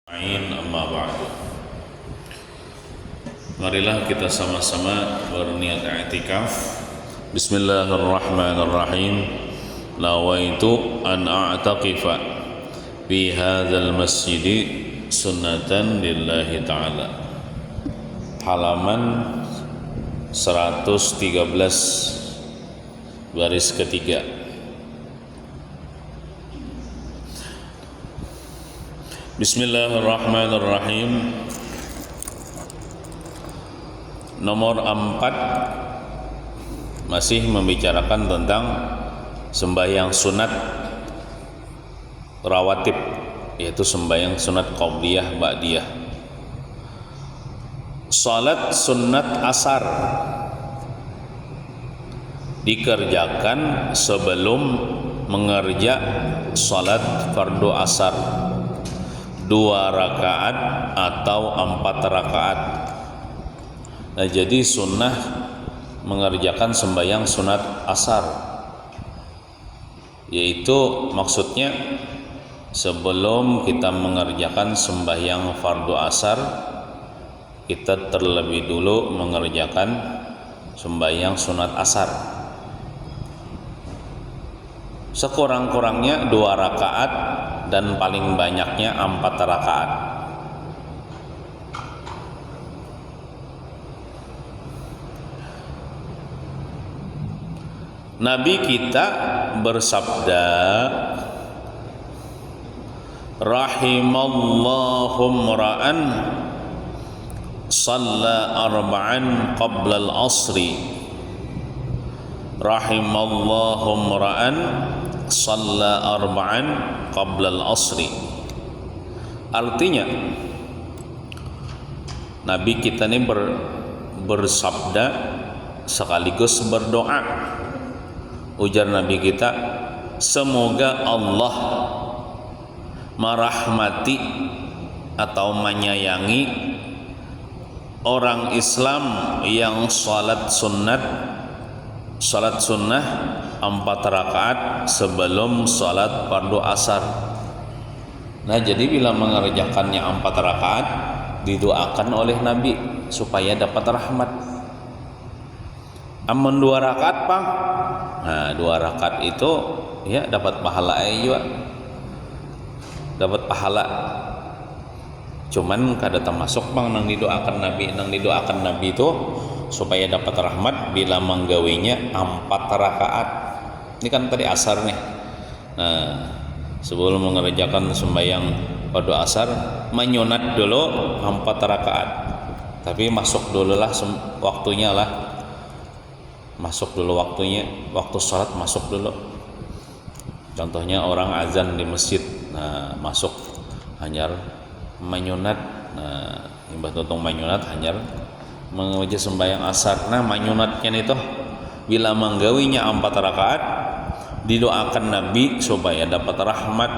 Amma ba'du. Marilah kita sama-sama berniat i'tikaf. Bismillahirrahmanirrahim. Nawaitu an a'taqifa fi hadzal masjid sunnatan lillahi ta'ala. Halaman 113 baris ketiga. Bismillahirrahmanirrahim. Nomor 4 masih membicarakan tentang sembahyang sunat rawatib, yaitu sembahyang sunat qabliyah ba'diyah. Salat sunat asar dikerjakan sebelum mengerja salat fardu asar, 2 rakaat atau 4 rakaat. Nah, jadi sunnah mengerjakan sembahyang sunat asar, yaitu maksudnya sebelum kita mengerjakan sembahyang fardu asar, kita terlebih dulu mengerjakan sembahyang sunat asar, sekurang-kurangnya 2 rakaat dan paling banyaknya 4 rakaat. Nabi kita bersabda, rahimallahu mra'an shalla arba'an qabla al-asri. Rahimallahu mra'an shalla arba'an qabla al-asri. Artinya Nabi kita ini bersabda sekaligus berdoa. Ujar Nabi kita, semoga Allah merahmati atau menyayangi orang Islam yang salat sunnah 4 rakaat sebelum salat fardu asar. Nah, jadi bila mengerjakannya 4 rakaat didoakan oleh Nabi supaya dapat rahmat. Amun 2 rakaat, Bang. Nah, 2 rakaat itu ya dapat pahala juga. Dapat pahala. Cuman kada termasuk, Bang, nang didoakan Nabi itu supaya dapat rahmat bila menggawinya 4 rakaat. Ini kan tadi asar nih. Nah, sebelum mengerjakan sembahyang fardu asar, menyunat dulu 4 rakaat. Tapi masuk dulu lah waktunya lah. Masuk dulu waktunya, waktu sholat masuk dulu. Contohnya orang azan di masjid, nah masuk hanyar menyunat. Nah, imbah tuntung menyunat hanyar menguji sembahyang asar. Nah, menyunatnya itu bila menggawinya 4 rakaat didoakan Nabi supaya dapat rahmat,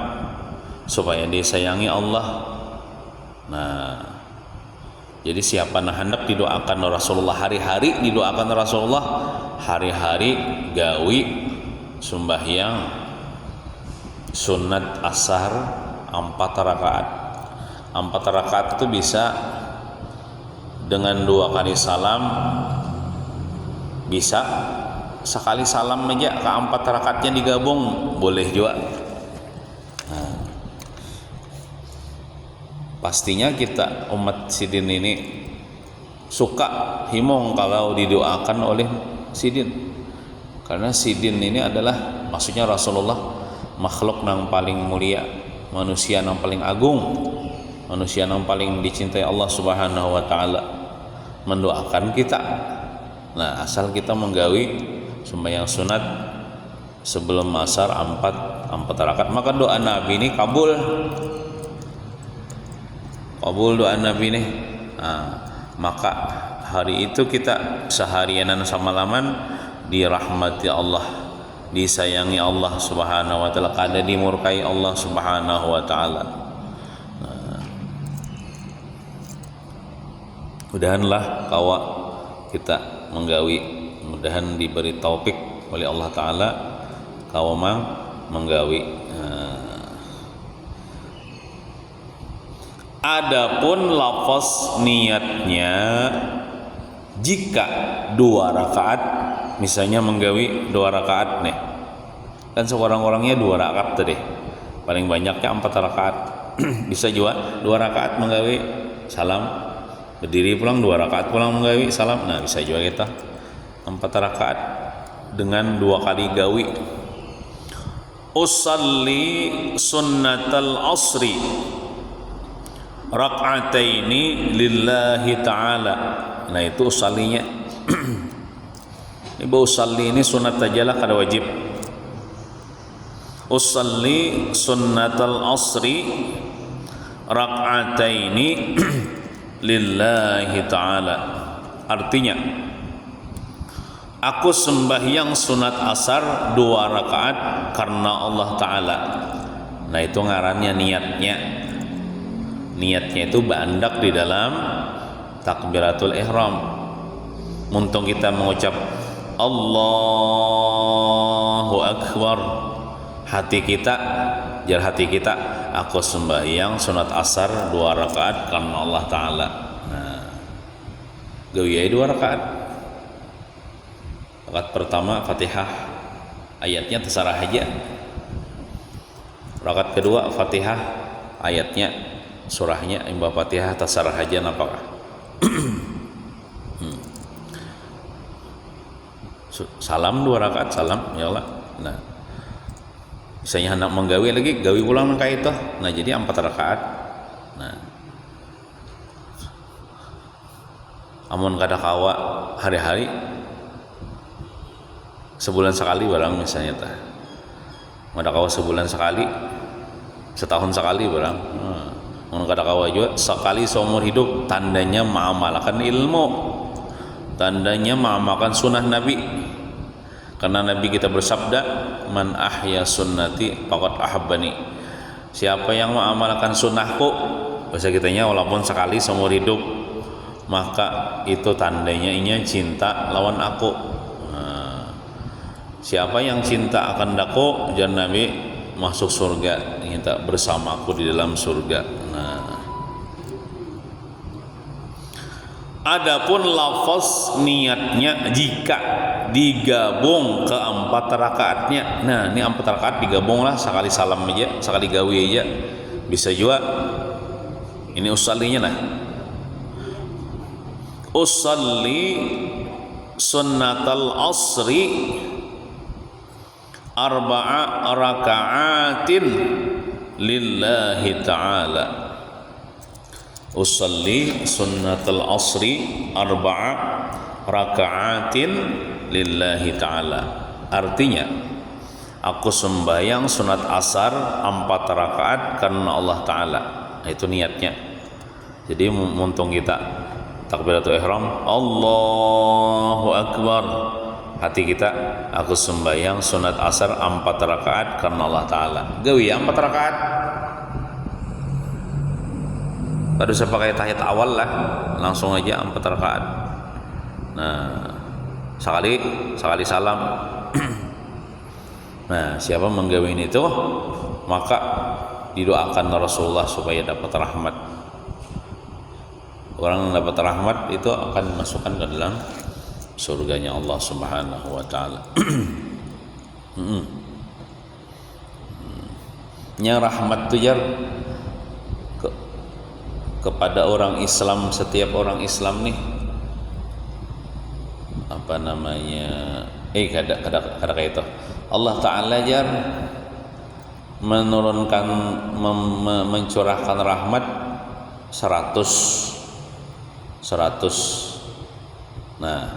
supaya disayangi Allah. Nah, jadi siapa nah hendak didoakan Rasulullah hari-hari, didoakan Rasulullah hari-hari gawi sembahyang sunat asar 4 rakaat. 4 rakaat itu bisa dengan 2 kali salam, bisa sekali salam aja ke 4 rakaatnya digabung, boleh juga. Nah, pastinya kita umat sidin ini suka himong kalau didoakan oleh sidin, karena sidin ini adalah maksudnya Rasulullah makhluk yang paling mulia, manusia yang paling agung, manusia yang paling dicintai Allah Subhanahu wa taala, mendoakan kita. Nah, asal kita menggawi sembahyang sunat sebelum asar 4 rakaat, maka doa Nabi ini kabul doa Nabi nih. Nah, maka hari itu kita seharianan samalaman dirahmati Allah, disayangi Allah Subhanahu wa taala, kada dimurkai Allah Subhanahu wa taala. Nah, mudahanlah kawa kita menggawi, mudahan diberi taufik oleh Allah taala kawa menggawi Adapun lafaz niatnya jika 2 rakaat, misalnya menggawi 2 rakaat nih, kan seorang-orangnya 2 rakaat tadi, paling banyaknya 4 rakaat. Bisa juga 2 rakaat menggawi salam, berdiri pulang 2 rakaat pulang menggawi salam. Nah bisa juga kita 4 rakaat dengan 2 kali gawi. Usalli sunnatal asri rak'ataini lillahi ta'ala. Nah itu usallinya. Ibu usalli ini sunat aja lah, kada wajib. Usalli sunnatal asri rak'ataini lillahi ta'ala. Artinya, aku sembahyang sunat asar 2 rakaat karena Allah Ta'ala. Nah itu ngarannya niatnya. Niatnya itu bandak di dalam takbiratul ihram. Muntung kita mengucap Allahu Akbar, hati kita, jar hati kita, aku sembahyang sunat asar 2 rakaat karena Allah Ta'ala. Nah gawiyai 2 rakaat. Rakaat pertama Fatihah, ayatnya terserah aja. Rakaat kedua Fatihah, ayatnya surahnya imba Fatihah terserah aja napakah. Salam 2 rakaat salam ya Allah. Nah misalnya hendak menggawi lagi gawi ulang kayak itu, nah jadi 4 rakaat. Nah amun kada kawa hari-hari sebulan sekali barang misalnya tah, kada kawa sebulan sekali, setahun sekali barang. Mun kada kawa juga sekali seumur hidup, tandanya mengamalkan ilmu, tandanya mengamalkan sunnah Nabi. Karena Nabi kita bersabda, man ahya sunnati faqad ahabbani. Siapa yang mengamalkan sunnahku, bahasa kitanya walaupun sekali seumur hidup, maka itu tandanya inya cinta lawan aku. Siapa yang cinta akan daku, jangan Nabi masuk surga, kita bersama aku di dalam surga. Nah adapun lafaz niatnya jika digabung ke 4 rakaatnya, nah ini 4 rakaat digabung lah, sekali salam aja, sekali gawi aja, bisa juga. Ini usallinya lah, usalli sunnatal asri arba'a raka'atin lillahi ta'ala. Usalli sunnatul asri arba'a raka'atin lillahi ta'ala. Artinya aku sembahyang sunat asar 4 rakaat karena Allah Ta'ala. Nah, itu niatnya. Jadi muntung kita takbiratul ihram Allahu Akbar, hati kita, aku sembahyang sunat asar 4 rakaat karena Allah Ta'ala. Gawi 4 rakaat. Pada usah pakai tahiyat awal lah, langsung aja 4 rakaat. Nah, sekali salam. Nah, siapa menggawin itu, maka didoakan Rasulullah supaya dapat rahmat. Orang yang dapat rahmat itu akan dimasukkan ke dalam surganya Allah Subhanahu wa taala. Nya rahmat tu jar kepada orang Islam, setiap orang Islam nih apa namanya? Kada kayak itu. Allah Taala jar menurunkan mencurahkan rahmat 100. Nah,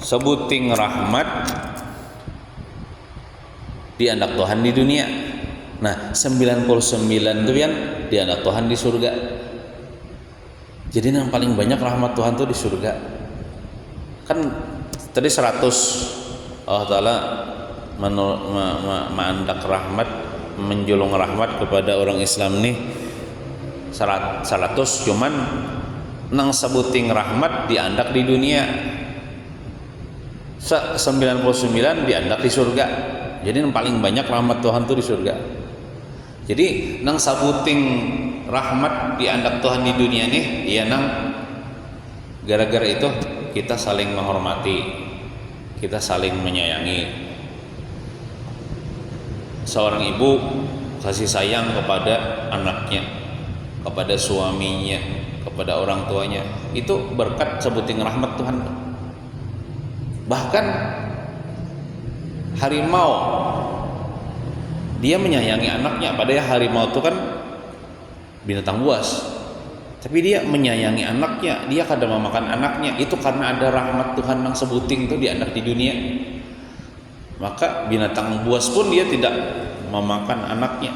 sebuting rahmat dianak Tuhan di dunia. Nah, 99 itu kan dianak Tuhan di surga. Jadi yang paling banyak rahmat Tuhan tuh di surga. Kan tadi 100 Allah Ta'ala menandak rahmat, menjulung rahmat kepada orang Islam nih 100, cuman nang sebuting rahmat diandak di dunia 99 diandak di surga. Jadi yang paling banyak rahmat Tuhan tuh di surga. Jadi nang sabuting rahmat di andak Tuhan di dunia nih, iya nang gara-gara itu kita saling menghormati, kita saling menyayangi. Seorang ibu kasih sayang kepada anaknya, kepada suaminya, kepada orang tuanya, itu berkat sebuting rahmat Tuhan. Bahkan harimau dia menyayangi anaknya, padahal harimau itu kan binatang buas, tapi dia menyayangi anaknya, dia kadang memakan anaknya, itu karena ada rahmat Tuhan yang sebuting itu di anak di dunia. Maka binatang buas pun dia tidak memakan anaknya.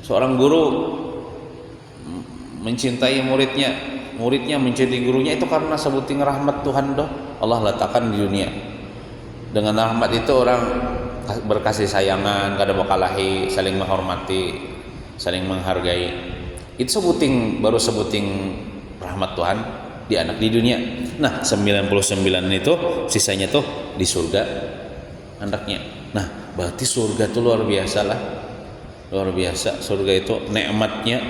Seorang guru mencintai muridnya, muridnya mencintai gurunya, itu karena sebuting rahmat Tuhan doh Allah letakkan di dunia. Dengan rahmat itu orang berkasih sayangan, kada bakalahi, saling menghormati, saling menghargai. Itu baru sebuting rahmat Tuhan di anak di dunia. Nah 99 itu sisanya tuh di surga anaknya. Nah berarti surga itu luar biasa lah, luar biasa. Surga itu nikmatnya,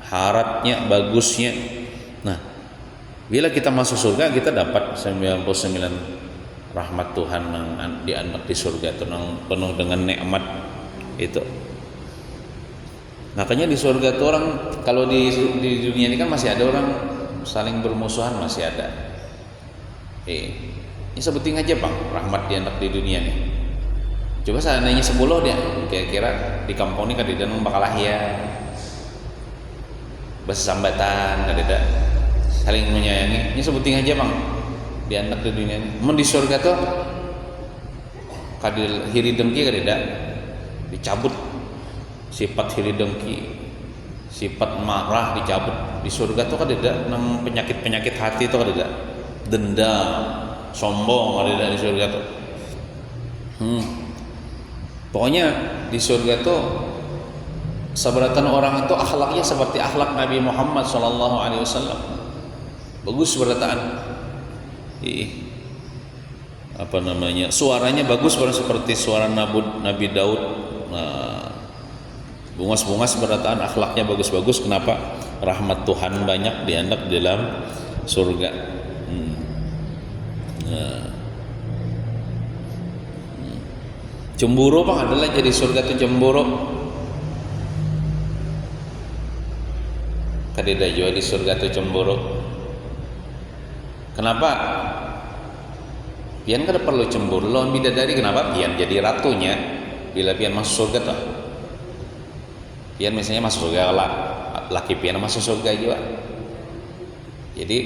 haratnya, bagusnya. Nah bila kita masuk surga, kita dapat 99 rahmat Tuhan di anak di surga itu yang penuh dengan nikmat itu. Makanya di surga itu orang, kalau di dunia ini kan masih ada orang saling bermusuhan, masih ada. Ini sebutin aja bang, rahmat di anak di dunia nih. Coba seandainya 10 dia, kira-kira di kampung ini kadang bakal lahir, bersambatan, kadang saling menyayangi. Ini sebutin aja bang, di anak di dunia ini. Mau di surga tuh kadil hiri dengki kadang dicabut. Sifat hiri dengki, sifat marah dicabut. Di surga tuh kan ada penyakit-penyakit hati tuh kan ada, dendam, sombong ada di surga tuh. Pokoknya di surga tuh seberatan orang itu akhlaknya seperti akhlak Nabi Muhammad SAW. Bagus berataan. Apa namanya? Suaranya bagus, seperti suara Nabi Daud. Nah, bungas-bungas berataan, akhlaknya bagus-bagus. Kenapa? Rahmat Tuhan banyak di anak dalam surga. Cemburu bang adalah jadi surga itu cemburu. Kadeda juga di surga itu cemburu. Kenapa? Pian kada perlu cemburu lawan bidadari. Kenapa? Pian jadi ratunya. Bila pian masuk surga tuh, pian misalnya masuk surga lah, laki pian masuk surga juga. Jadi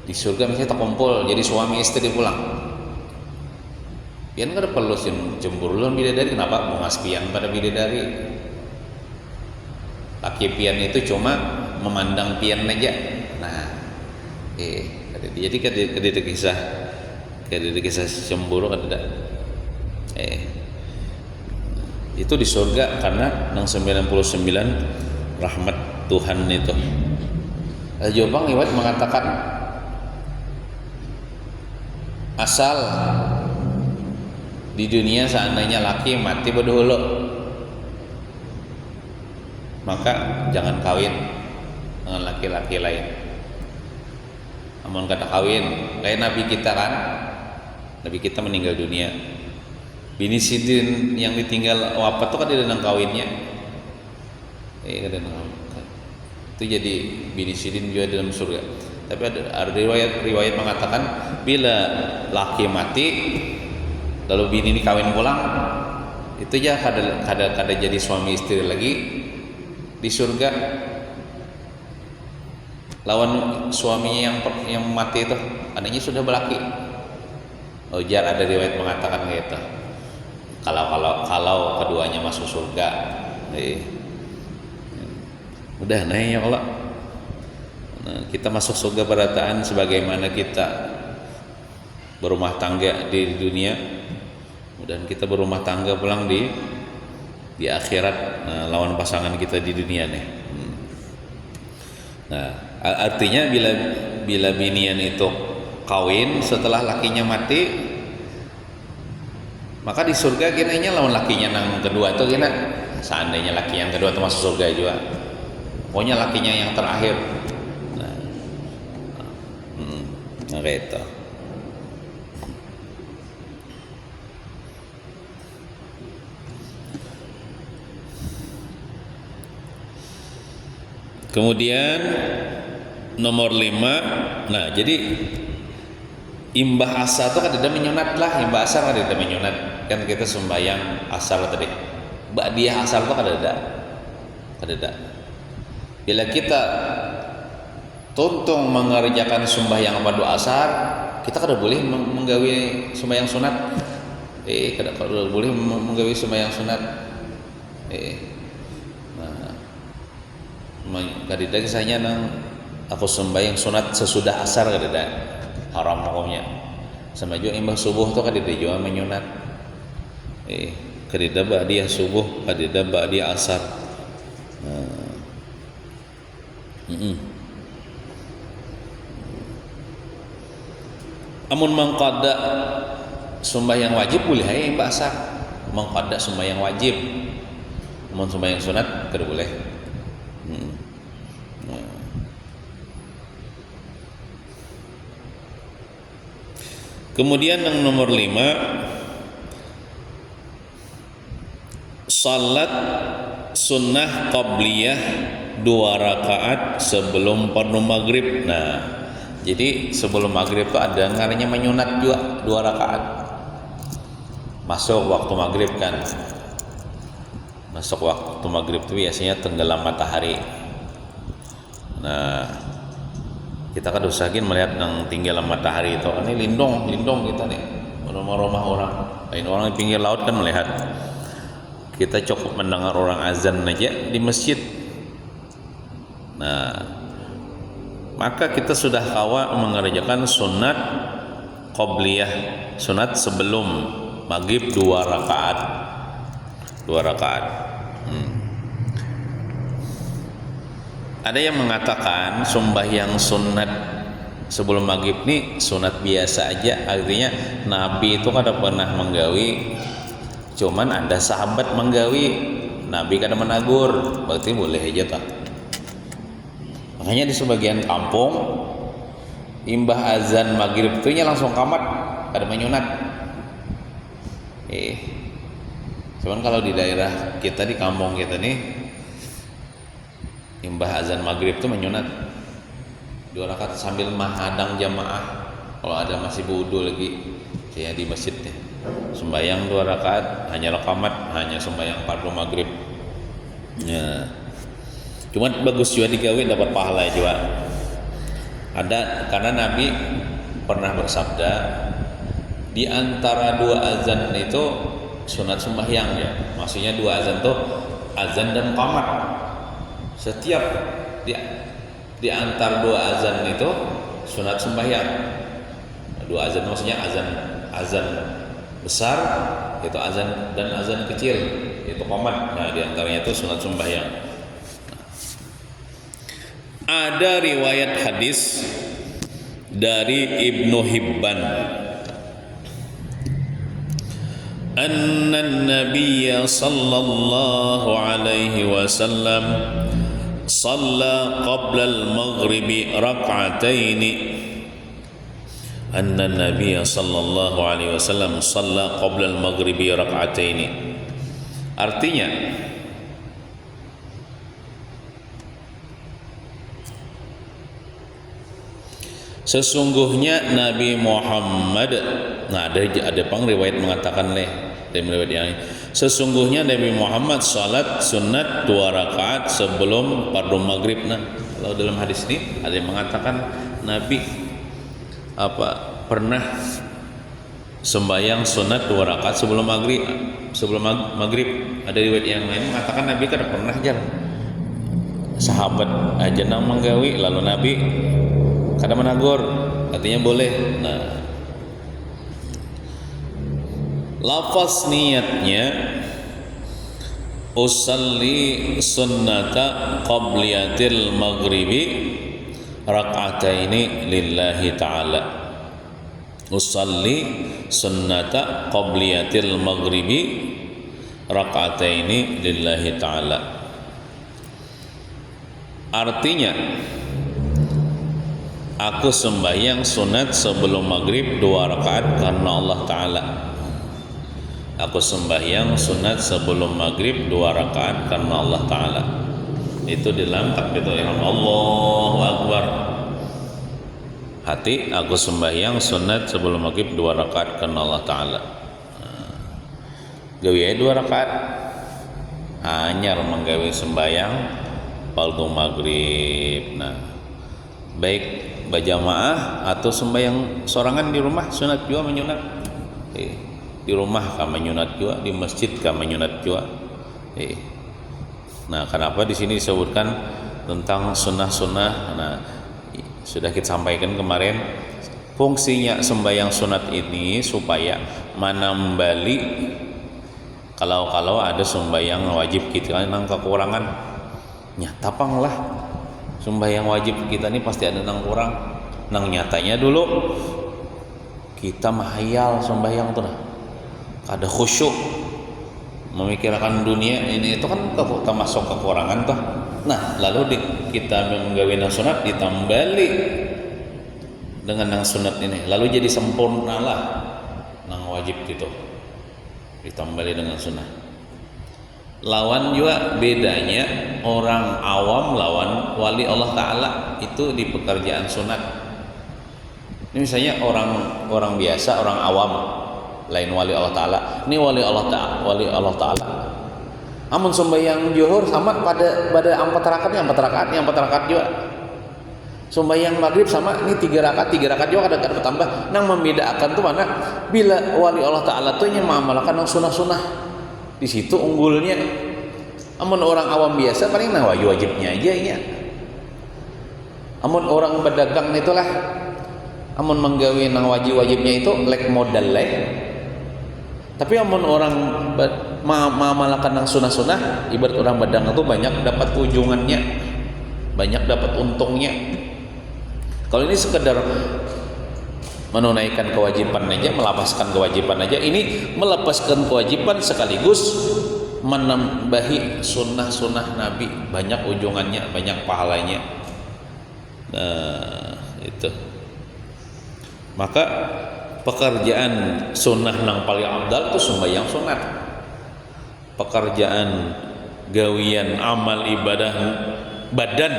di surga misalnya terkumpul jadi suami istri pulang, pian kada perlu cemburu lawan bidadari. Kenapa? Mungas pian pada bidadari. Laki pian itu cuma memandang pian aja. Nah, jadi kada kisah cemburu ada. Itu di surga karena 99 rahmat Tuhan itu. Jobang Iwat mengatakan asal di dunia seandainya laki mati berdahulu, maka jangan kawin dengan laki-laki lain. Namun kata kawin, kayak Nabi kita kan, Nabi kita meninggal dunia. Bini sidin yang ditinggal wafat itu kan ada nang kawinnya. Itu jadi bini sidin juga dalam surga. Tapi ada riwayat mengatakan bila laki mati lalu bini ini kawin pulang, itu ya kada jadi suami istri lagi di surga. Lawan suaminya yang mati itu adanya sudah berlaki. Jar ada riwayat mengatakan gitu. Kalau keduanya masuk surga, udah naik ya Allah. Nah, kita masuk surga berataan sebagaimana kita berumah tangga di dunia, dan kita berumah tangga pulang di akhirat. Nah, lawan pasangan kita di dunia nih. Nah, artinya bila binian itu kawin setelah lakinya mati, Maka di surga kinanya lawan lakinya nang kedua tuh kina, seandainya laki yang kedua tuh masuk surga juga, pokoknya lakinya yang terakhir. Nah itu. Kemudian nomor 5, nah jadi imbah asar itu kan ada menyunat lah, imbah asar kan ada menyunat, kan kita sembahyang asar tadi, ba'diyah asar itu kan ada. Bila kita tuntung mengerjakan sembahyang fardu asar, kita kada boleh menggawe sembahyang sunat. Kada boleh menggawe sembahyang sunat. Kadida kisahnya nang aku sembahyang sunat sesudah asar kadida haram hukumnya. Sama juga imbah subuh tuh kadida juga menyunat. Kadida ba'diyah subuh, kadida ba'diyah asar. Amun mangqada sembahyang wajib boleh aja imbah asar. Mangqada sembahyang wajib. Amun sembahyang sunat kada boleh. Kemudian yang nomor 5, salat sunnah qabliyah 2 rakaat sebelum fardu maghrib. Nah, jadi sebelum maghrib itu ada ngarannya menyunat juga 2 rakaat. Masuk waktu maghrib kan. Masuk waktu maghrib itu biasanya tenggelam matahari. Nah, kita kan usahakan melihat yang tinggalan matahari itu. Ini lindung kita nih, rumah-rumah orang. Lain orang di pinggir laut kan melihat. Kita cukup mendengar orang azan aja di masjid. Nah, maka kita sudah kawa mengerjakan sunat qabliyah, sunat sebelum maghrib 2 rakaat. 2 rakaat. Ada yang mengatakan sembahyang sunat sebelum maghrib ini sunat biasa aja, artinya Nabi itu kada pernah menggawi, cuman ada sahabat menggawi, Nabi kada menagur, berarti boleh aja tak. Makanya di sebagian kampung imbah azan maghrib itu langsung kamat, kada menyunat. Cuman kalau di daerah kita, di kampung kita nih, imbah azan maghrib itu menyunat 2 rakaat sambil menghadang jamaah. Kalau ada masih wudu lagi kayak di masjid ya, sembahyang 2 rakaat, hanya rakamat, hanya sembahyang fardu maghrib ya. Cuman bagus juga digawe, dapat pahala juga ada, karena Nabi pernah bersabda di antara 2 azan itu sunat sembahyang ya. Maksudnya 2 azan tuh azan dan qamat. Setiap di antar 2 azan itu sunat sembahyang. 2 azan maksudnya azan besar itu azan, dan azan kecil itu qamat. Nah, di antaranya itu sunat sembahyang. Ada riwayat hadis dari Ibnu Hibban, anna an-nabiy sallallahu alaihi wasallam shalla qabla al-maghribi rak'ataini. Anna an-nabiy sallallahu alaihi wasallam shalla qabla al-maghribi rak'ataini. Artinya sesungguhnya Nabi Muhammad, nah ada pang riwayat mengatakan dari riwayat yang sesungguhnya Nabi Muhammad salat sunat 2 rakaat sebelum fardu maghrib. Nah, kalau dalam hadis ini ada yang mengatakan Nabi pernah sembahyang sunat 2 rakaat sebelum maghrib. Ada riwayat yang lain mengatakan Nabi kada pernah jalan. Sahabat aja nang menggawi, lalu Nabi kada menagur, artinya boleh. Nah, lafaz niatnya usalli sunnata qabliyatil maghribi rak'ataini lillahi ta'ala. usalli sunnata qabliyatil maghribi raka'ataini lillahi ta'ala. Artinya, aku sembahyang sunat sebelum maghrib 2 rakaat karena Allah Ta'ala. Aku sembahyang sunat sebelum maghrib 2 rakaat karena Allah Ta'ala. Itu di dalam takbiratul ihram, Allahu Akbar. Hati, aku sembahyang sunat sebelum maghrib 2 rakaat karena Allah Ta'ala. Gawe 2 rakaat anyar menggawe sembahyang fardu maghrib. Nah, baik berjamaah atau sembahyang sorangan di rumah sunat juga menyunat. Di rumah ka menyunat juga, di masjid ka menyunat juga. Nah, kenapa di sini disebutkan tentang sunnah-sunnah? Nah, sudah kita sampaikan kemarin, fungsinya sembahyang sunat ini supaya menambali kalau ada sembahyang wajib kita nang kekurangan, nyatapang lah sembahyang wajib kita ini pasti ada nang kurang, nang nyatanya dulu kita mahayal sembahyang tuh, ada khusyuk memikirkan dunia ini itu kan termasuk kekurangan tuh. Nah, lalu kita menggawe nang sunat ditambali dengan nang sunat ini, lalu jadi sempurnalah nang wajib itu ditambali dengan sunnah. Lawan juga bedanya orang awam lawan wali Allah Ta'ala itu di pekerjaan sunat. Ini misalnya orang biasa, orang awam, lain wali Allah Ta'ala. Ini wali Allah Ta'ala. Amun sembahyang zuhur sama pada 4 rakaat juga. Sembahyang maghrib sama ini 3 rakaat juga kadang-kadang bertambah. Nang membedakan tuh mana bila wali Allah Ta'ala tuh nya mengamalkan nang sunah-sunah. Di situ unggulnya. Amun orang awam biasa paling nah wajibnya aja ya. Amun orang pedagang itulah, amun menggawe nang wajibnya itu lek modal lek. Tapi amun orang mengamalkan nang sunah-sunah, ibarat orang pedagang itu banyak dapat ujungannya, banyak dapat untungnya. Kalau ini sekedar menunaikan kewajiban aja, melepaskan kewajiban aja, ini melepaskan kewajiban sekaligus menambahi sunnah-sunnah Nabi, banyak ujungannya, banyak pahalanya. Nah, itu. Maka pekerjaan sunnah nang paling abdal itu sembahyang sunat. Pekerjaan gawian amal ibadah badan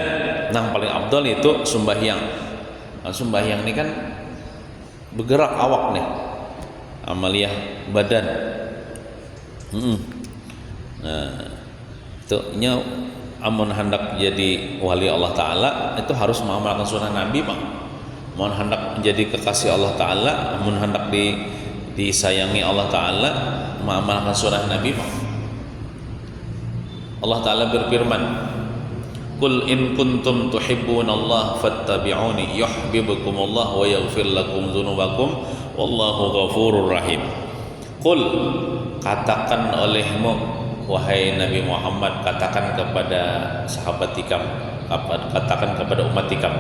nang paling abdal itu sembahyang. Nah, sembahyang ini kan bergerak awak nih, amaliyah badan. Nah, itu nya amun hendak jadi wali Allah Ta'ala itu harus mengamalkan sunnah Nabi, Bang. Mohon hendak menjadi kekasih Allah Ta'ala, mohon hendak disayangi Allah Ta'ala, mengamalkan sunnah Nabi, Bang. Allah Ta'ala berfirman, Qul in kuntum tuhibbunallah fattabi'uni yuhibbukumullah wa yaghfir lakum dzunubakum wallahu ghafurur rahim. Qul, katakan olehmu wahai Nabi Muhammad, katakan kepada sahabat ikam, katakan kepada umat ikam,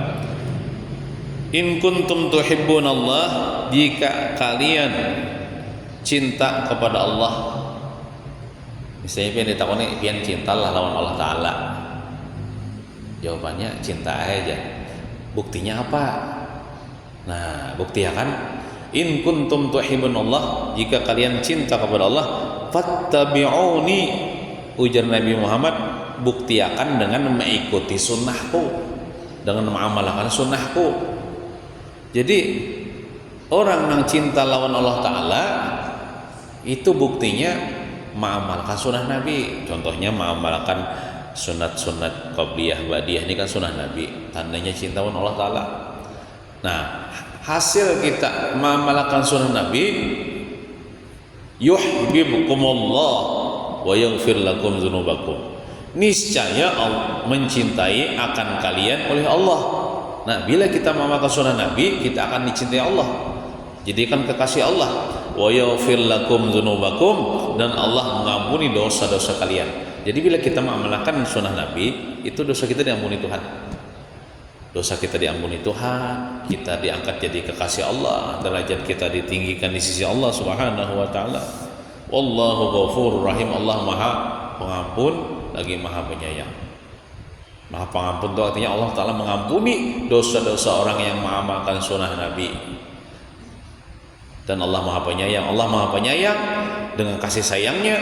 in kuntum tuhibbunallah, jika kalian cinta kepada Allah. Misalnya pian ditakoni pian cintalah lawan Allah Ta'ala, jawabannya cinta aja. Buktinya apa? Nah, bukti ya kan? In kuntum tuhibbunallah, jika kalian cinta kepada Allah, fattabi'uni, ujar Nabi Muhammad, buktiakan dengan mengikuti sunnahku, dengan mengamalkan sunnahku. Jadi orang yang cinta lawan Allah Ta'ala itu buktinya mengamalkan sunnah Nabi. Contohnya mengamalkan sunat-sunat qabliyah ba'diyah, ini kan sunnah Nabi, tandanya cinta lawan Allah Ta'ala. Nah, hasil kita mengamalkan sunnah Nabi, yuhibbukumullah wa yaghfir lakum dzunubakum, niscaya Allah mencintai akan kalian oleh Allah. Nah, bila kita mengamalkan sunnah Nabi, kita akan dicintai Allah, jadikan kekasih Allah. Wa yaghfir lakum dzunubakum, dan Allah mengampuni dosa-dosa kalian. Jadi bila kita mengamalkan sunnah Nabi, itu dosa kita diampuni Tuhan. dosa kita diampuni Tuhan, kita diangkat jadi kekasih Allah, derajat kita ditinggikan di sisi Allah Subhanahu wa taala. Wallahu ghafurur rahim. Allah Maha Pengampun lagi Maha Penyayang. Maha Pengampun itu artinya Allah taala mengampuni dosa-dosa orang yang mengamalkan sunnah Nabi. Dan Allah Maha Penyayang. Allah Maha Penyayang, dengan kasih sayangnya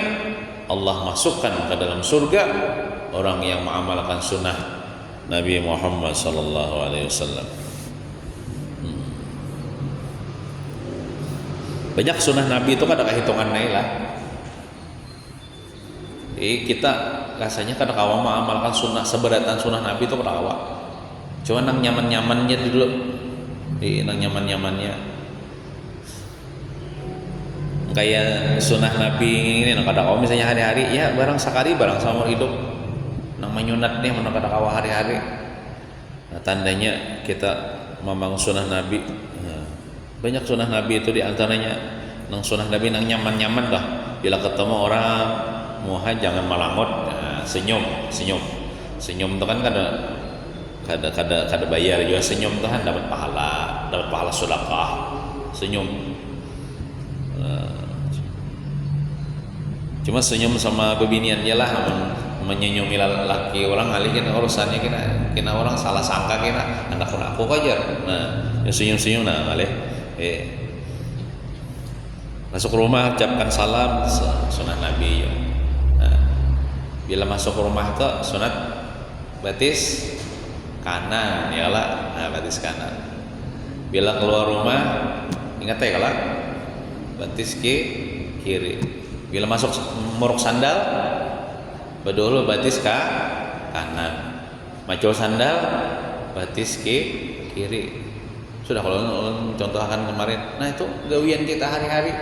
Allah masukkan ke dalam surga orang yang mengamalkan sunnah Nabi Muhammad sallallahu alaihi wasallam. Banyak sunnah Nabi itu kada kehitungan lah. Jadi kita rasanya kada kawa mengamalkan sunnah seberatan sunnah Nabi itu kada kawa. Cuma nang nyaman-nyamannya dulu. Nang nyaman-nyamannya. Kayak sunnah Nabi ini nang kada kawa misalnya hari-hari ya barang sekali barang seumur hidup. Nang menyunat nih mana kada kawa hari-hari. Nah, tandanya kita membangun sunnah Nabi. Banyak sunnah Nabi itu diantaranya nang sunnah Nabi nang nyaman-nyaman dah. Bila ketemu orang muha jangan malangot, nah, senyum itu kan kada bayar juga. Senyum itu kan dapat pahala sedekah. Senyum cuma senyum sama bebinian je lah, menyenyumi laki orang kali kena urusannya kena orang salah sangka kena anak aku aja. Nah ya senyum nah kali masuk rumah ucapkan salam, sunat Nabi. Nah, bila masuk rumah itu sunat batis kanan ya lah, nah, batis kanan. Bila keluar rumah ingat ya kalau batis kiri. Bila masuk muruk sandal bedulu batis kanan. Macul sandal batis kiri. Sudah kalau contohkan kemarin. Nah itu gawian kita hari-hari.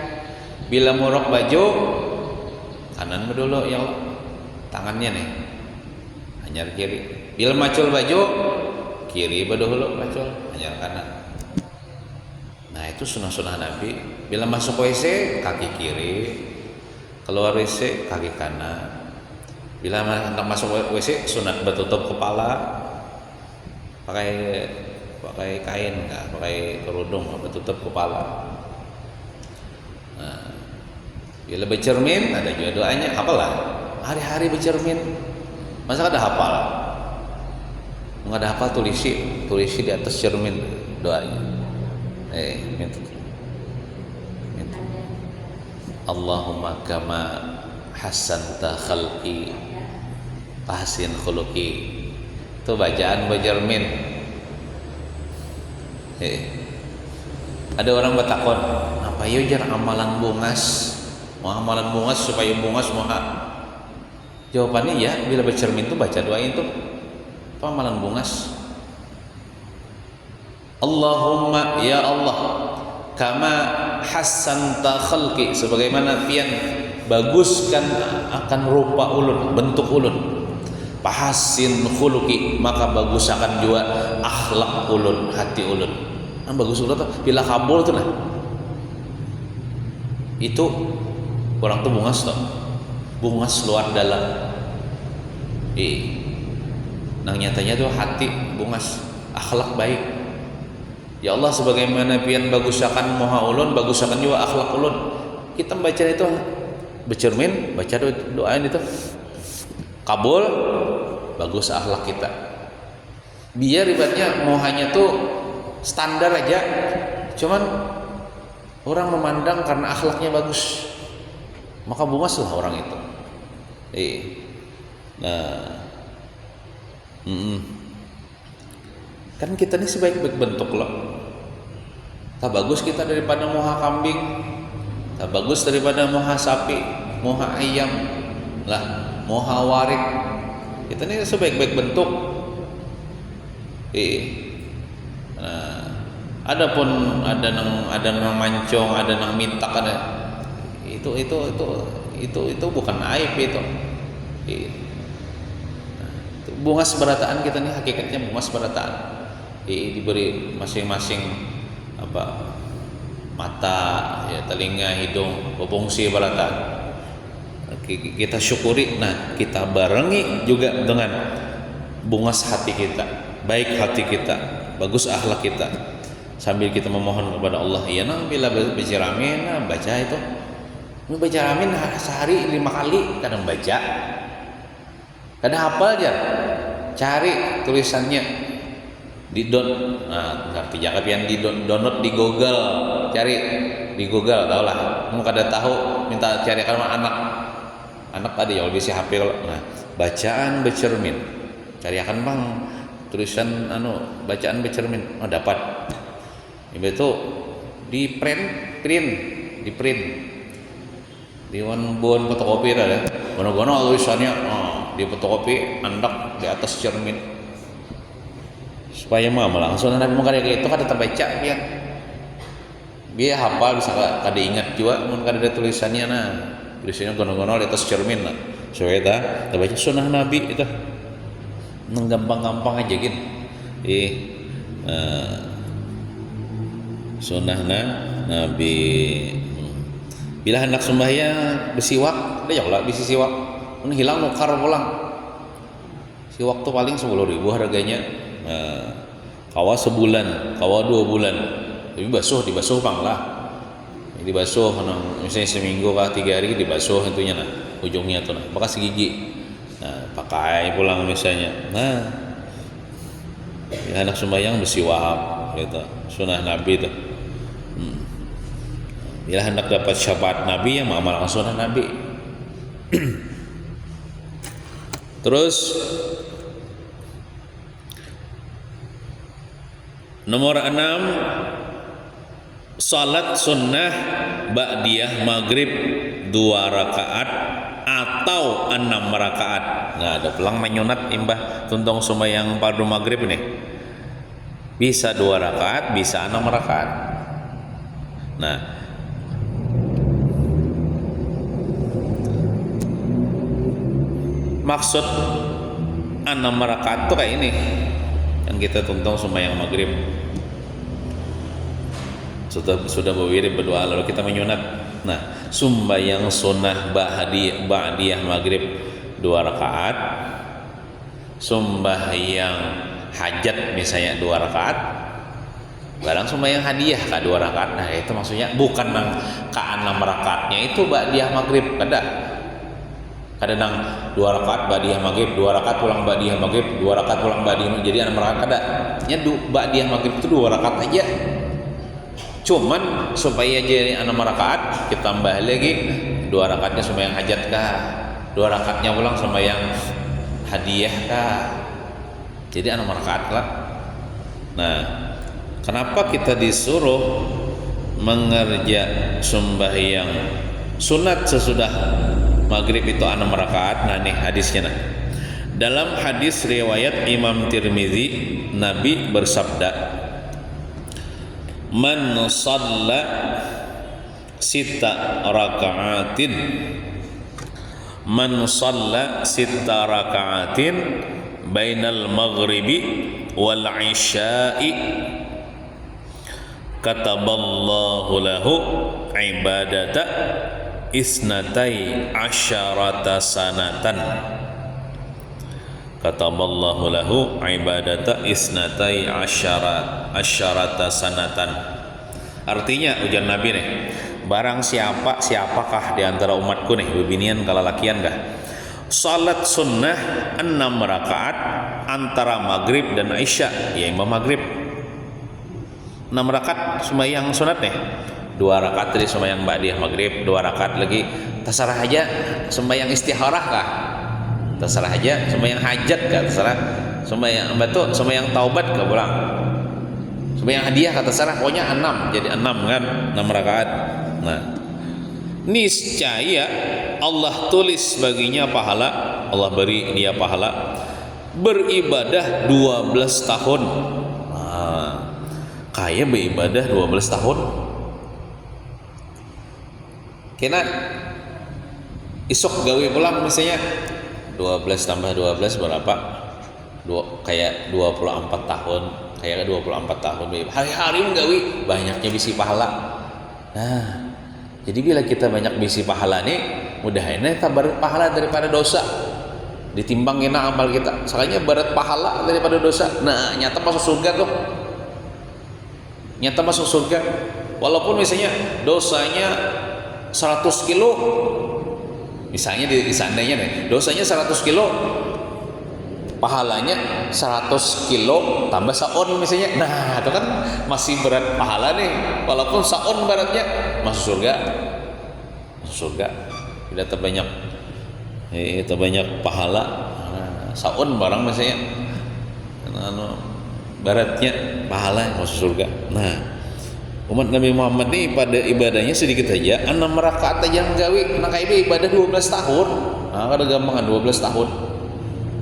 Bila muruk baju kanan bedulu ya Allah. Tangannya nih hanyar kiri. Bila macul baju kiri bedulu macul hanyar kanan. Nah itu sunnah-sunnah Nabi. Bila masuk WC kaki kiri, keluar WC kaki kanan. Bila masuk WC sunat bertutup kepala pakai kain, enggak pakai kerudung, bertutup kepala. Nah, bila bercermin ada juga doanya, hafalah. Hari-hari bercermin. Masa ada hafal? Enggak ada hafal tulisi di atas cermin doanya. Minta. Allahumma kama hasanta khalqi ahsin khuluqi. Itu bacaan bercermin. Ada orang bertakon, apa yo jar amalan bungas? Mau amalan bungas supaya bungas moha. Jawabannya ya, bila bercermin itu baca doa itu. Apa amalan bungas? Allahumma ya Allah, kama hasanta khalqi, sebagaimana pian baguskan akan rupa ulun, bentuk ulun. Pahasin khuluqi, maka bagus akan juga akhlak ulun, hati ulun. Nah, bagus ulun tuh bila kabul tuh lah. Itu orang tuh bungas tuh. Bungas luar dalam. Nang nyatanya tuh hati bungas, akhlak baik. Ya Allah, sebagaimana pian bagus akan moha ulun, bagus akan juga akhlak ulun. Kita baca itu bercermin, baca doain itu. Kabul, bagus akhlak kita. Biar ibaratnya mohanya tuh standar aja, cuman orang memandang karena akhlaknya bagus, maka bungaslah orang itu. Kan kita ini sebaik-baik bentuk loh. Tak bagus kita daripada moha kambing, tak bagus daripada moha sapi, moha ayam lah, moha warik. Kita ini sebaik-baik bentuk. Nah, adapun ada nang mancong, ada nang mintak, ada itu bukan aib itu. Bungas berataan kita nih hakikatnya bungas berataan. Diberi masing-masing apa mata, ya, telinga, hidung, berfungsi berataan. Kita syukuri, nah kita barengi juga dengan bungas hati kita. baik hati kita, bagus akhlak kita, sambil kita memohon kepada Allah. Ya nah, bila baca ramin, nah, baca itu. Baca ramin sehari 5 kali, kadang baca, kadang hafal aja. Cari tulisannya di ngerti jangan pian di download di Google, cari di Google, tau lah. Mau kada tahu, minta cari kalau anak tadi yang bisa hafal. Nah, bacaan bercermin, cari akan bang tulisan bacaan bercermin, dapat. Itu di print di bon fotokopi ada, gono-gono tulisannya di fotokopi andak di atas cermin supaya langsung Nabi mau kayak itu kada terbaca biar hafal bisa kada ingat juga mun kada ada tulisannya tulisannya gono-gono di atas cermin supaya terbaca sunnah Nabi itu gampang-gampang aja gitu sunnah Nabi. Bila hendak sembahyang bersiwak, ada ya lah bisi siwak. Hilang nukar pulang. Siwak tuh paling 10.000 harganya. Kawa sebulan, kawa 2 bulan. Tapi dibasuh bang lah. Dibasuh, misalnya seminggu kah 3 hari dibasuh intunya ujungnya tuh bekas gigi. Pakai pulang misalnya. Bila hendak sembahyang bersiwak, gitu. Sunnah Nabi itu. Bila hendak dapat syafaat Nabi yang mengamalkan sunnah Nabi. Terus nomor 6, salat sunnah ba'diyah maghrib 2 rakaat atau 6 rakaat. Nah, ada pelang menyunat imbah tuntong sembahyang fardu maghrib nih. Bisa 2 rakaat, bisa 6 rakaat. Nah, maksud 6 rakaat tuh kayak ini yang kita tuntong sembahyang maghrib sudah berwirid berdoa lalu kita menyunat. Nah, sembahyang sunnah ba'diyah maghrib 2 rakaat, sembahyang hajat misalnya 2 rakaat, barang sembahyang hadiah ka 2 rakaat. Nah, itu maksudnya bukan ka 6 rakaatnya itu ba'diyah maghrib, kadang 2 rakaat ba'diyah maghrib, 2 rakaat pulang ba'diyah maghrib, 2 rakaat pulang ba'diyah maghrib, jadi 6 rakaat kada. Nya ba'diyah maghrib itu 2 rakaat aja. Cuman supaya jadi 6 rakaat kita tambah lagi 2 rakaatnya sembahyang hajat kah, 2 rakaatnya pulang sembahyang hadiah kah. Jadi 6 rakaat lah. Nah, kenapa kita disuruh mengerja sembahyang sunat sesudah maghrib itu 6 rakaat? Nah, nih hadisnya dalam hadis riwayat Imam Tirmizi, Nabi bersabda, man shalla 6 raka'atin, man shalla 6 raka'atin bainal maghribi wal isya'i kataballahu lahu ibadata isnatai asyarata sanatan, kataballahu lahu ibadata isnatai asyarata sanatan. Artinya ujar Nabi nih, barang siapakah di antara umatku nih bebinian kalalakian kah salat sunnah 6 rakaat antara maghrib dan isya, ya imam maghrib 6 rakaat sembahyang sunat nih, 2 rakaat tadi sembahyang ba'diyah maghrib, 2 rakaat lagi terserah aja sembahyang istikharah kah, terserah aja sembahyang hajat kah, terserah sembahyang batu, sembahyang taubat kah pulang, sembahyang hadiah kah, terserah, pokoknya 6, jadi 6 kan, 6 rakaat. Nah, niscaya Allah tulis baginya pahala, Allah beri dia pahala beribadah 12 tahun. Kayak beribadah 12 tahun. Kena isok gawe pulang misalnya 12 tambah 12 berapa? Kayak 24 tahun. Kayak 24 tahun. Hari-hari menggawe banyaknya bisi pahala. Nah, jadi bila kita banyak bisi pahala nih, mudah ini tabar pahala daripada dosa. ditimbang kena amal kita, soalnya berat pahala daripada dosa. Nah, nyata masuk surga tuh, nyata masuk surga. Walaupun misalnya dosanya 100 kilo, misalnya seandainya nih dosanya 100 kilo, pahalanya 100 kilo tambah saon misalnya. Nah, itu kan masih berat pahala nih, walaupun saon beratnya masuk surga. Masuk surga. Tidak terbanyak terbanyak pahala. Nah, saon barang misalnya beratnya pahala masuk surga. Nah, umat Nabi Muhammad ini pada ibadahnya sedikit aja, 6 rakaat aja nggawi, nah kayak ibadah 12 tahun. Nah, kada gampangan 12 tahun.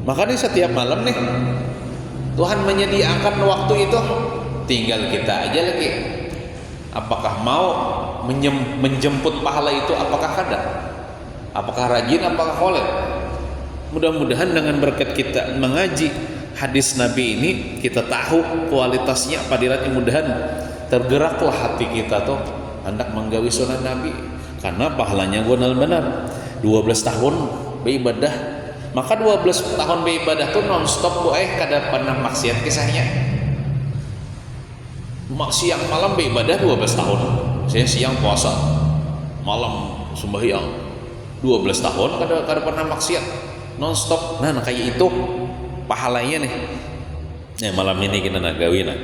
Makanya setiap malam nih Tuhan menyediakan waktu itu, tinggal kita aja lagi apakah mau menjemput pahala itu, apakah kada, apakah rajin, apakah kholil. Mudah-mudahan dengan berkat kita mengaji hadis Nabi ini, kita tahu kualitasnya, padilatnya, mudahan tergeraklah hati kita tuh hendak menggawi sunnah Nabi, karena pahalanya benar-benar 12 tahun beribadah. Maka 12 tahun beribadah tuh non-stop kada pernah maksiat kisahnya. Siang malam beribadah 12 tahun. Saya siang puasa, malam sembahyang 12 tahun kada pernah maksiat non-stop. Nah, kayak itu pahalanya nih. Nah, malam ini kita nak gawi nah.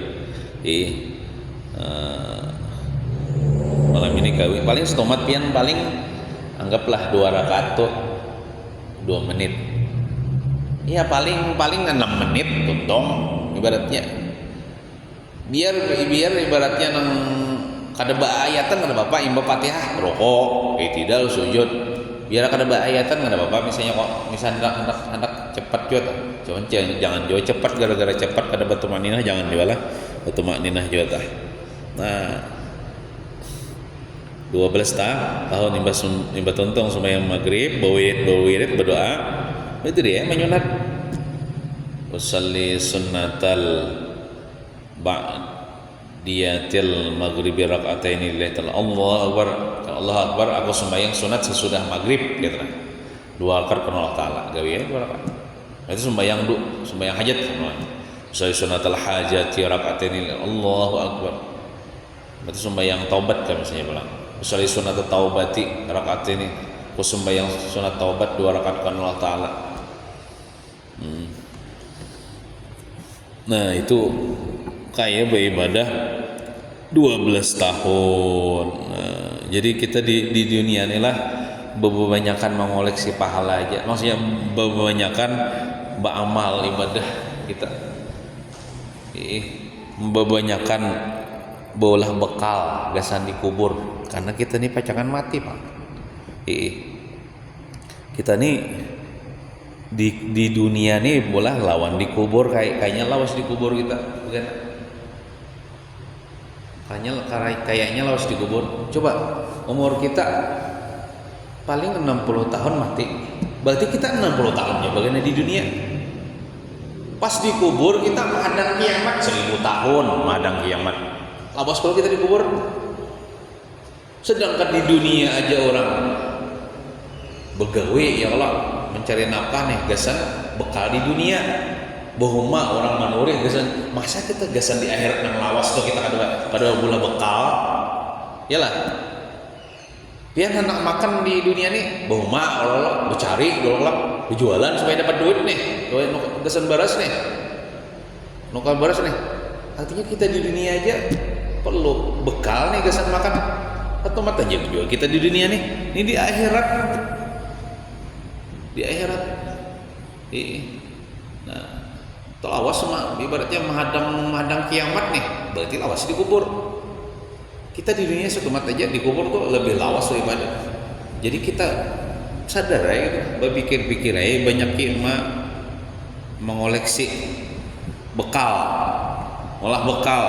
Malam ini gawi paling setomat pian, paling anggaplah 2 rakaat tuh 2 menit. Iya, paling 6 menit tuntong ibaratnya. Biar ibaratnya nang kada baayatan kada apa-apa, imba Fatihah rokok, tidak sujud. Biar kada baayatan kada apa-apa, misalnya kok hendak cepat juga, cuman jangan jauh cepat, gara-gara cepat kada batumaninah, jangan diwalah batumaninah juga tah. Nah, 12 tahun imba tuntong sembahyang maghrib, bawirid berdoa. Itu dia menyunat. Usalli sunnatal ba'diyatil maghribi raka'ataini lillahi ta'ala. Allahu akbar. Allah akbar, aku sembahyang sunat sesudah maghrib gitu. 2 rakaat kana Allah taala. Gawe 2 rakaat. Itu sembahyang hajat namanya. Usalli sunnatal hajati raka'ataini lillahi. Allahu akbar. Itu sembahyang taubat kan misalnya bilang. Usalli sunnatal taubati raka'ataini. Aku sembahyang sunat taubat 2 rakaat kana Allah taala. Nah, itu kayak beribadah 12 tahun. Nah, jadi kita di dunia inilah bebanyakan mengoleksi pahala aja. Maksudnya bebanyakan beramal ibadah kita. Bebanyakan bolah bekal gasan di kubur, karena kita nih pacangan mati, Pak. Kita nih di dunia nih bolah lawan dikubur, kayaknya lawas dikubur kita, bukan? Kayaknya lawas dikubur. Coba umur kita paling 60 tahun mati, berarti kita 60 tahunnya bagaimana di dunia. Pas dikubur kita menghadang kiamat 1000 tahun menghadang kiamat. Lawas kalau kita dikubur. Sedangkan di dunia aja orang begawe, ya Allah, mencari nafkah nih, gasan bekal di dunia. Bahuma orang manuri gasan, masa kita gasan di akhirat nang lawas tuh kita pada gula bekal. Yalah. Pian hendak makan di dunia nih, bahuma Allah bercari dolok berjualan supaya dapat duit nih. Gasan baras nih. Nukal baras nih. Artinya kita di dunia aja perlu bekal nih gasan makan. Atau mata aja juga kita di dunia nih. Ini di akhirat. Di akhirat. Nah, lawas sama ibaratnya menghadang kiamat nih, berarti lawas dikubur. Kita di dunia satu mata aja dikubur tuh lebih lawas daripada. Jadi kita sadar ya, berpikir-pikir ya, banyak kima mengoleksi bekal, olah bekal.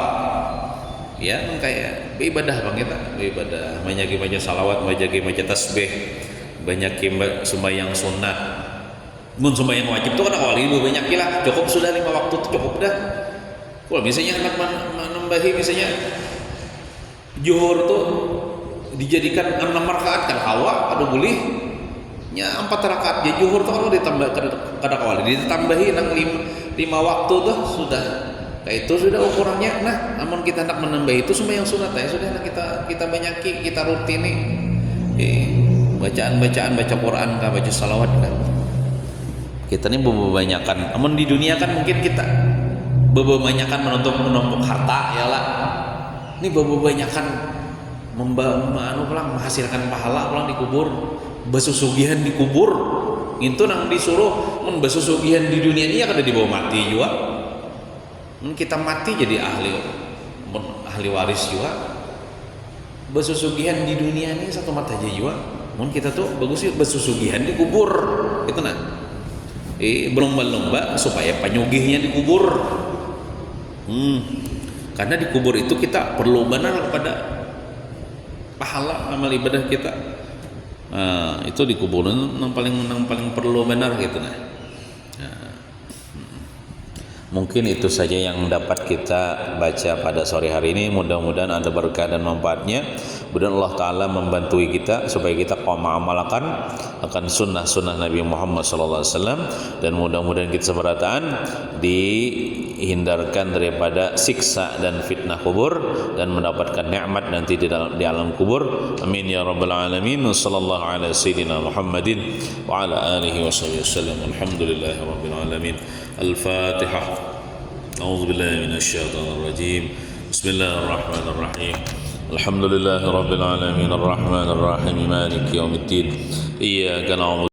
Ya, kayak beribadah bang kita, beribadah, banyak baca salawat, banyak baca tasbih, banyak sembahyang sunat. Mun sembahyang wajib tuh kan awal itu banyak lah, cukup sudah 5 waktu tuh cukup dah. Kalau misalnya anak menambahi misalnya zuhur tuh dijadikan 6 rakaat kan awal, aduh boleh. nya 4 rakaat ya zuhur tuh kalau ditambah kada kawali ditambahi nang 5 waktu tuh sudah kayak itu sudah ukurannya. Nah namun kita hendak menambah itu sembahyang sunat ya sudah, nah kita banyaki, kita rutini bacaan baca Quran kah, baca salawat kan. Kita ini bebanyakan, namun di dunia kan mungkin kita bebanyakan menumpuk harta ya lah. Ini bebanyakan menghasilkan pahala pulang dikubur, besusugihan dikubur. Itu nang disuruh mun besusugihan di dunia ini kada dibawa mati juga. Mun kita mati jadi ahli waris juga. Besusugihan di dunia ini satu mata aja juga. Mun kita tuh bagus sih besusugihan dikubur. Itu nah. Berlomba-lomba supaya penyugihnya dikubur. Karena dikubur itu kita perlu benar kepada pahala amal ibadah kita. Itu dikubur yang paling perlu benar gitu nah. Mungkin itu saja yang dapat kita baca pada sore hari ini. Mudah-mudahan ada berkah dan manfaatnya. Mudah-mudahan Allah Ta'ala membantu kita supaya kita mengamalkan akan sunnah-sunnah Nabi Muhammad SAW, dan mudah-mudahan kita seberataan dihindarkan daripada siksa dan fitnah kubur dan mendapatkan nikmat nanti di alam kubur. Amin ya rabbal alamin. Sallallahu ala sayyidina Muhammadin wa ala alihi wa sahbihi wasallam. Alhamdulillahi rabbil alamin. Al-Fatihah. A'udzu billahi minasy syaithanir rajim. Bismillahirrahmanirrahim. Alhamdulillahi rabbil alamin arrahmanir rahim maliki yaumiddin. Iyyaka na'budu